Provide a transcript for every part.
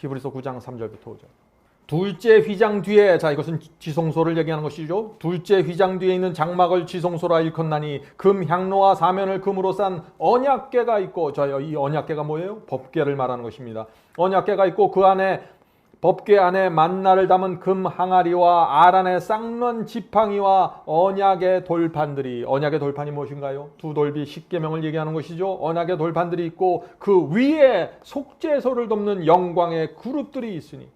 히브리서 9장 3절부터 5절. 둘째 휘장 뒤에, 자 이것은 지성소를 얘기하는 것이죠. 둘째 휘장 뒤에 있는 장막을 지성소라 일컫나니 금 향로와 사면을 금으로 싼 언약궤가 있고, 자 이 언약궤가 뭐예요? 법궤를 말하는 것입니다. 언약궤가 있고 그 안에 법궤 안에 만나를 담은 금 항아리와 알 안에 쌍론 지팡이와 언약의 돌판들이, 언약의 돌판이 무엇인가요? 두 돌비 십계명을 얘기하는 것이죠. 언약의 돌판들이 있고 그 위에 속죄소를 돕는 영광의 그룹들이 있으니.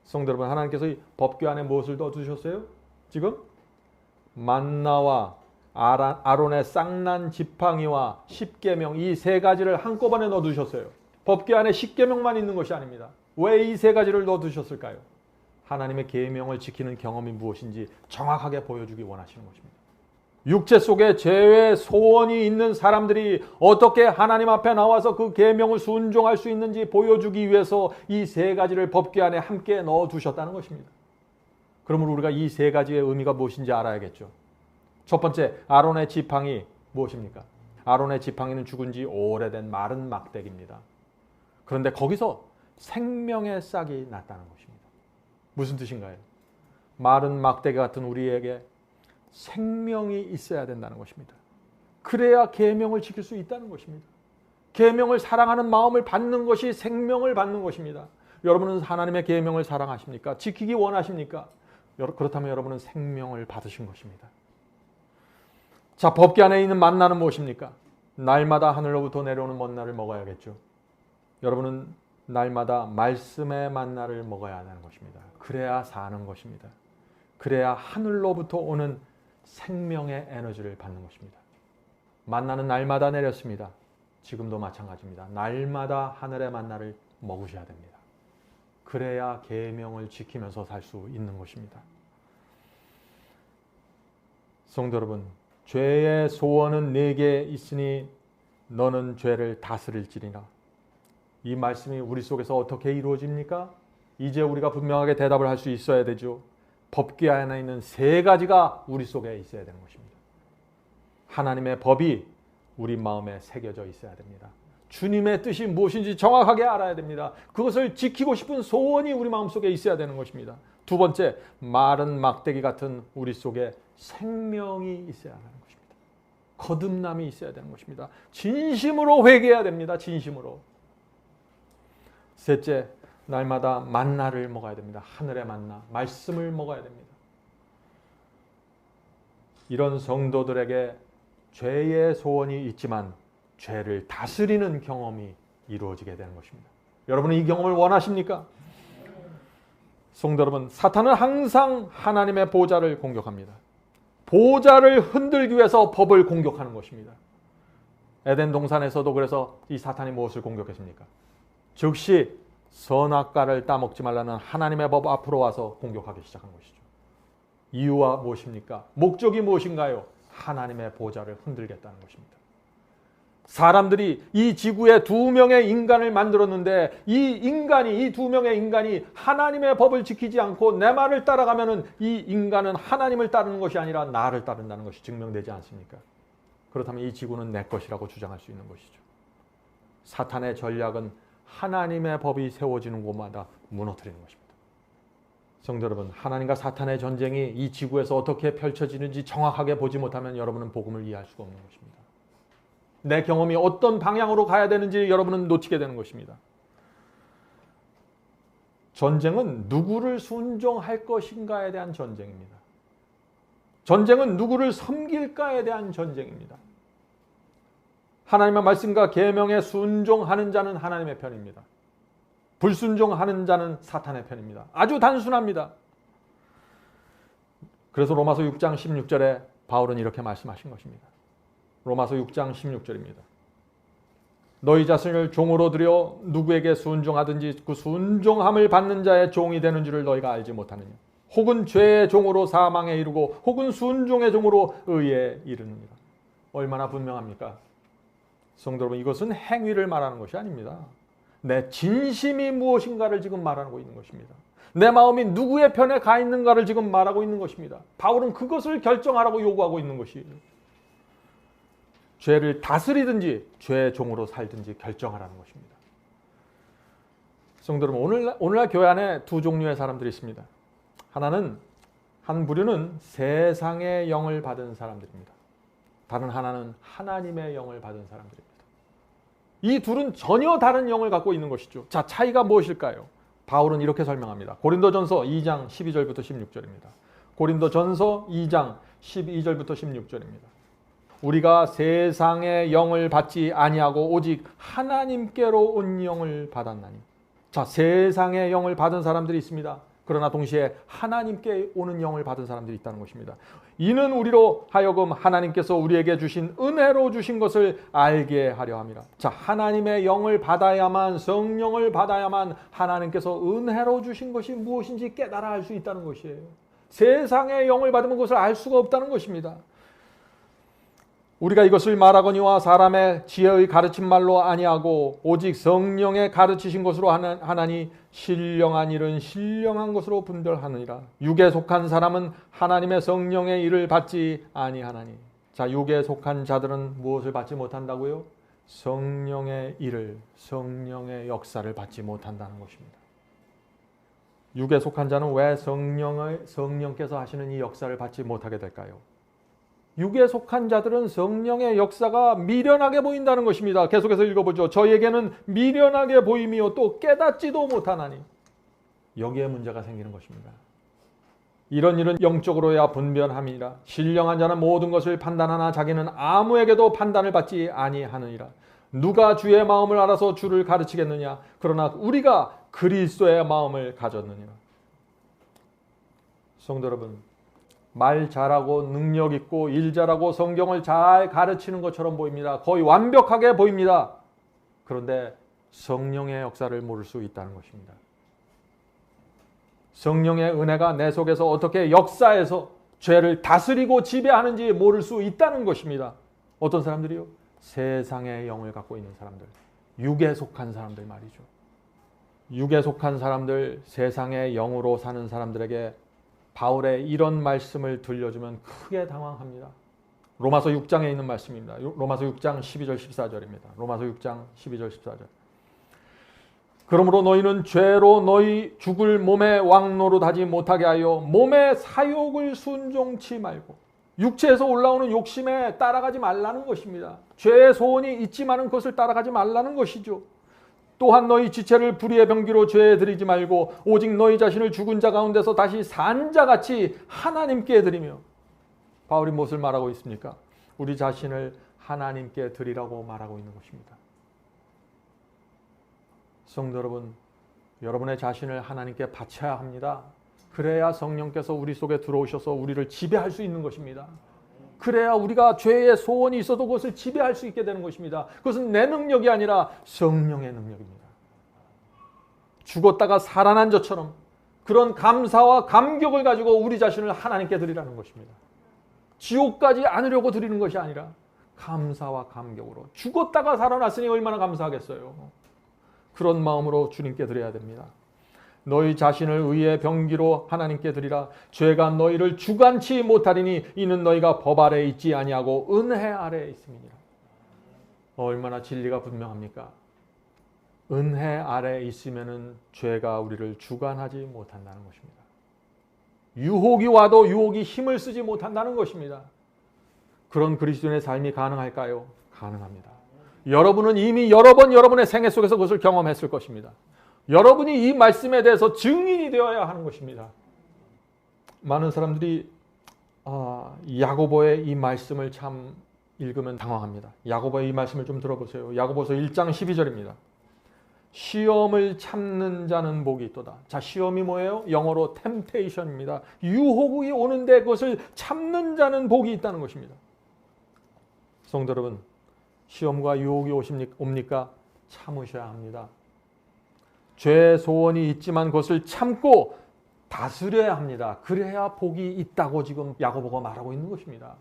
성도 여러분, 하나님께서 이 법궤 안에 무엇을 넣어두셨어요? 지금 만나와 아론의 쌍난 지팡이와 십계명, 이 세 가지를 한꺼번에 넣어두셨어요. 법궤 안에 십계명만 있는 것이 아닙니다. 왜 이 세 가지를 넣어두셨을까요? 하나님의 계명을 지키는 경험이 무엇인지 정확하게 보여주기 원하시는 것입니다. 육체 속에 죄의 소원이 있는 사람들이 어떻게 하나님 앞에 나와서 그 계명을 순종할 수 있는지 보여주기 위해서 이 세 가지를 법궤 안에 함께 넣어두셨다는 것입니다. 그러므로 우리가 이 세 가지의 의미가 무엇인지 알아야겠죠. 첫 번째, 아론의 지팡이 무엇입니까? 아론의 지팡이는 죽은 지 오래된 마른 막대기입니다. 그런데 거기서 생명의 싹이 났다는 것입니다. 무슨 뜻인가요? 마른 막대기 같은 우리에게 생명이 있어야 된다는 것입니다. 그래야 계명을 지킬 수 있다는 것입니다. 계명을 사랑하는 마음을 받는 것이 생명을 받는 것입니다. 여러분은 하나님의 계명을 사랑하십니까? 지키기 원하십니까? 그렇다면 여러분은 생명을 받으신 것입니다. 자, 법궤 안에 있는 만나는 무엇입니까? 날마다 하늘로부터 내려오는 먼나를 먹어야겠죠. 여러분은 날마다 말씀의 만나를 먹어야 하는 것입니다. 그래야 사는 것입니다. 그래야 하늘로부터 오는 생명의 에너지를 받는 것입니다. 만나는 날마다 내렸습니다. 지금도 마찬가지입니다. 날마다 하늘의 만나를 먹으셔야 됩니다. 그래야 계명을 지키면서 살 수 있는 것입니다. 성도 여러분, 죄의 소원은 네게 있으니 너는 죄를 다스릴지니라. 이 말씀이 우리 속에서 어떻게 이루어집니까? 이제 우리가 분명하게 대답을 할 수 있어야 되죠. 법궤 안에 있는 세 가지가 우리 속에 있어야 되는 것입니다. 하나님의 법이 우리 마음에 새겨져 있어야 됩니다. 주님의 뜻이 무엇인지 정확하게 알아야 됩니다. 그것을 지키고 싶은 소원이 우리 마음속에 있어야 되는 것입니다. 두 번째, 마른 막대기 같은 우리 속에 생명이 있어야 하는 것입니다. 거듭남이 있어야 되는 것입니다. 진심으로 회개해야 됩니다. 진심으로. 셋째, 날마다 만나를 먹어야 됩니다. 하늘의 만나, 말씀을 먹어야 됩니다. 이런 성도들에게 죄의 소원이 있지만 죄를 다스리는 경험이 이루어지게 되는 것입니다. 여러분은 이 경험을 원하십니까? 성도 여러분, 사탄은 항상 하나님의 보좌를 공격합니다. 보좌를 흔들기 위해서 법을 공격하는 것입니다. 에덴 동산에서도 그래서 이 사탄이 무엇을 공격했습니까? 즉시 선악과를 따먹지 말라는 하나님의 법 앞으로 와서 공격하기 시작한 것이죠. 이유가 무엇입니까? 목적이 무엇인가요? 하나님의 보좌를 흔들겠다는 것입니다. 사람들이 이 지구에 두 명의 인간을 만들었는데 이 두 명의 인간이 하나님의 법을 지키지 않고 내 말을 따라가면은 이 인간은 하나님을 따르는 것이 아니라 나를 따른다는 것이 증명되지 않습니까? 그렇다면 이 지구는 내 것이라고 주장할 수 있는 것이죠. 사탄의 전략은 하나님의 법이 세워지는 곳마다 무너뜨리는 것입니다. 성도 여러분, 하나님과 사탄의 전쟁이 이 지구에서 어떻게 펼쳐지는지 정확하게 보지 못하면 여러분은 복음을 이해할 수가 없는 것입니다. 내 경험이 어떤 방향으로 가야 되는지 여러분은 놓치게 되는 것입니다. 전쟁은 누구를 순종할 것인가에 대한 전쟁입니다. 전쟁은 누구를 섬길까에 대한 전쟁입니다. 하나님의 말씀과 계명에 순종하는 자는 하나님의 편입니다. 불순종하는 자는 사탄의 편입니다. 아주 단순합니다. 그래서 로마서 6장 16절에 바울은 이렇게 말씀하신 것입니다. 로마서 6장 16절입니다. 너희 자신을 종으로 들여 누구에게 순종하든지 그 순종함을 받는 자의 종이 되는 줄을 너희가 알지 못하느냐. 혹은 죄의 종으로 사망에 이르고 혹은 순종의 종으로 의에 이르느니라. 얼마나 분명합니까? 성도 여러분, 이것은 행위를 말하는 것이 아닙니다. 내 진심이 무엇인가를 지금 말하고 있는 것입니다. 내 마음이 누구의 편에 가 있는가를 지금 말하고 있는 것입니다. 바울은 그것을 결정하라고 요구하고 있는 것이에요. 죄를 다스리든지 죄의 종으로 살든지 결정하라는 것입니다. 성도 여러분, 오늘날 교회 안에 두 종류의 사람들이 있습니다. 한 부류는 세상의 영을 받은 사람들입니다. 다른 하나는 하나님의 영을 받은 사람들입니다. 이 둘은 전혀 다른 영을 갖고 있는 것이죠. 자, 차이가 무엇일까요? 바울은 이렇게 설명합니다. 고린도전서 2장 12절부터 16절입니다. 고린도전서 2장 12절부터 16절입니다. 우리가 세상의 영을 받지 아니하고 오직 하나님께로 온 영을 받았나니. 자, 세상의 영을 받은 사람들이 있습니다. 그러나 동시에 하나님께 오는 영을 받은 사람들이 있다는 것입니다. 이는 우리로 하여금 하나님께서 우리에게 주신 은혜로 주신 것을 알게 하려 함이라. 자, 하나님의 영을 받아야만, 성령을 받아야만 하나님께서 은혜로 주신 것이 무엇인지 깨달아 알 수 있다는 것이에요. 세상의 영을 받으면 그것을 알 수가 없다는 것입니다. 우리가 이것을 말하거니와 사람의 지혜의 가르친 말로 아니하고 오직 성령의 가르치신 것으로 하나니 신령한 일은 신령한 것으로 분별하느니라. 육에 속한 사람은 하나님의 성령의 일을 받지 아니하나니. 자, 육에 속한 자들은 무엇을 받지 못한다고요? 성령의 일을, 성령의 역사를 받지 못한다는 것입니다. 육에 속한 자는 왜 성령께서 하시는 이 역사를 받지 못하게 될까요? 육에 속한 자들은 성령의 역사가 미련하게 보인다는 것입니다. 계속해서 읽어보죠. 저에게는 미련하게 보임이요 또 깨닫지도 못하나니. 여기에 문제가 생기는 것입니다. 이런 일은 영적으로야 분별함이니라. 신령한 자는 모든 것을 판단하나 자기는 아무에게도 판단을 받지 아니하느니라. 누가 주의 마음을 알아서 주를 가르치겠느냐. 그러나 우리가 그리스도의 마음을 가졌느니라. 성도 여러분, 말 잘하고 능력 있고 일 잘하고 성경을 잘 가르치는 것처럼 보입니다. 거의 완벽하게 보입니다. 그런데 성령의 역사를 모를 수 있다는 것입니다. 성령의 은혜가 내 속에서 어떻게 역사해서 죄를 다스리고 지배하는지 모를 수 있다는 것입니다. 어떤 사람들이요? 세상의 영을 갖고 있는 사람들, 육에 속한 사람들 말이죠. 육에 속한 사람들, 세상의 영으로 사는 사람들에게 바울의 이런 말씀을 들려주면 크게 당황합니다. 로마서 6장에 있는 말씀입니다. 로마서 6장 12절 14절입니다. 로마서 6장 12절 14절. 그러므로 너희는 죄로 너희 죽을 몸의 왕노릇하지 못하게 하여 몸의 사욕을 순종치 말고. 육체에서 올라오는 욕심에 따라가지 말라는 것입니다. 죄의 소원이 있지만은 그것을 따라가지 말라는 것이죠. 또한 너희 지체를 불의의 병기로 죄에 드리지 말고 오직 너희 자신을 죽은 자 가운데서 다시 산 자같이 하나님께 드리며. 바울이 무엇을 말하고 있습니까? 우리 자신을 하나님께 드리라고 말하고 있는 것입니다. 성도 여러분, 여러분의 자신을 하나님께 바쳐야 합니다. 그래야 성령께서 우리 속에 들어오셔서 우리를 지배할 수 있는 것입니다. 그래야 우리가 죄의 소원이 있어도 그것을 지배할 수 있게 되는 것입니다. 그것은 내 능력이 아니라 성령의 능력입니다. 죽었다가 살아난 자처럼 그런 감사와 감격을 가지고 우리 자신을 하나님께 드리라는 것입니다. 지옥 가지 않으려고 드리는 것이 아니라 감사와 감격으로. 죽었다가 살아났으니 얼마나 감사하겠어요. 그런 마음으로 주님께 드려야 됩니다. 너희 자신을 의의 병기로 하나님께 드리라. 죄가 너희를 주관치 못하리니 이는 너희가 법 아래에 있지 아니하고 은혜 아래에 있음이니라. 얼마나 진리가 분명합니까? 은혜 아래에 있으면은 죄가 우리를 주관하지 못한다는 것입니다. 유혹이 와도 유혹이 힘을 쓰지 못한다는 것입니다. 그런 그리스도인의 삶이 가능할까요? 가능합니다. 여러분은 이미 여러 번 여러분의 생애 속에서 그것을 경험했을 것입니다. 여러분이 이 말씀에 대해서 증인이 되어야 하는 것입니다. 많은 사람들이 야고보의 이 말씀을 참 읽으면 당황합니다. 야고보의 이 말씀을 좀 들어보세요. 야고보서 1장 12절입니다. 시험을 참는 자는 복이 있도다. 자, 시험이 뭐예요? 영어로 temptation입니다. 유혹이 오는데 그것을 참는 자는 복이 있다는 것입니다. 성도 여러분, 시험과 유혹이 옵니까? 참으셔야 합니다. 죄의 소원이 있지만 그것을 참고 다스려야 합니다. 그래야 복이 있다고 지금 야고보가 말하고 있는 것입니다.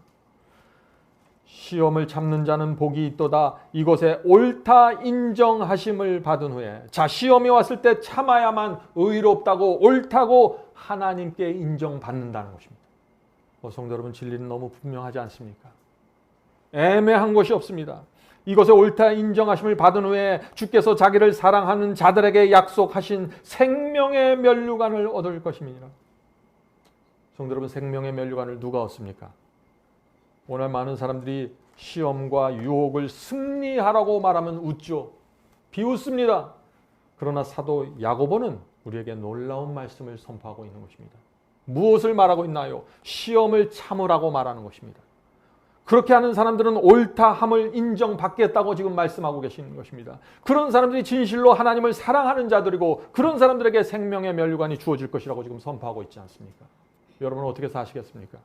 시험을 참는 자는 복이 있도다. 이것에 옳다 인정하심을 받은 후에. 자, 시험이 왔을 때 참아야만 의롭다고 옳다고 하나님께 인정받는다는 것입니다. 성도 여러분, 진리는 너무 분명하지 않습니까? 애매한 것이 없습니다. 이것에 옳다 인정하심을 받은 후에 주께서 자기를 사랑하는 자들에게 약속하신 생명의 면류관을 얻을 것입니다. 성도 여러분, 생명의 면류관을 누가 얻습니까? 오늘 많은 사람들이 시험과 유혹을 승리하라고 말하면 웃죠. 비웃습니다. 그러나 사도 야고보는 우리에게 놀라운 말씀을 선포하고 있는 것입니다. 무엇을 말하고 있나요? 시험을 참으라고 말하는 것입니다. 그렇게 하는 사람들은 옳다함을 인정받겠다고 지금 말씀하고 계시는 것입니다. 그런 사람들이 진실로 하나님을 사랑하는 자들이고 그런 사람들에게 생명의 면류관이 주어질 것이라고 지금 선포하고 있지 않습니까? 여러분은 어떻게 사시겠습니까?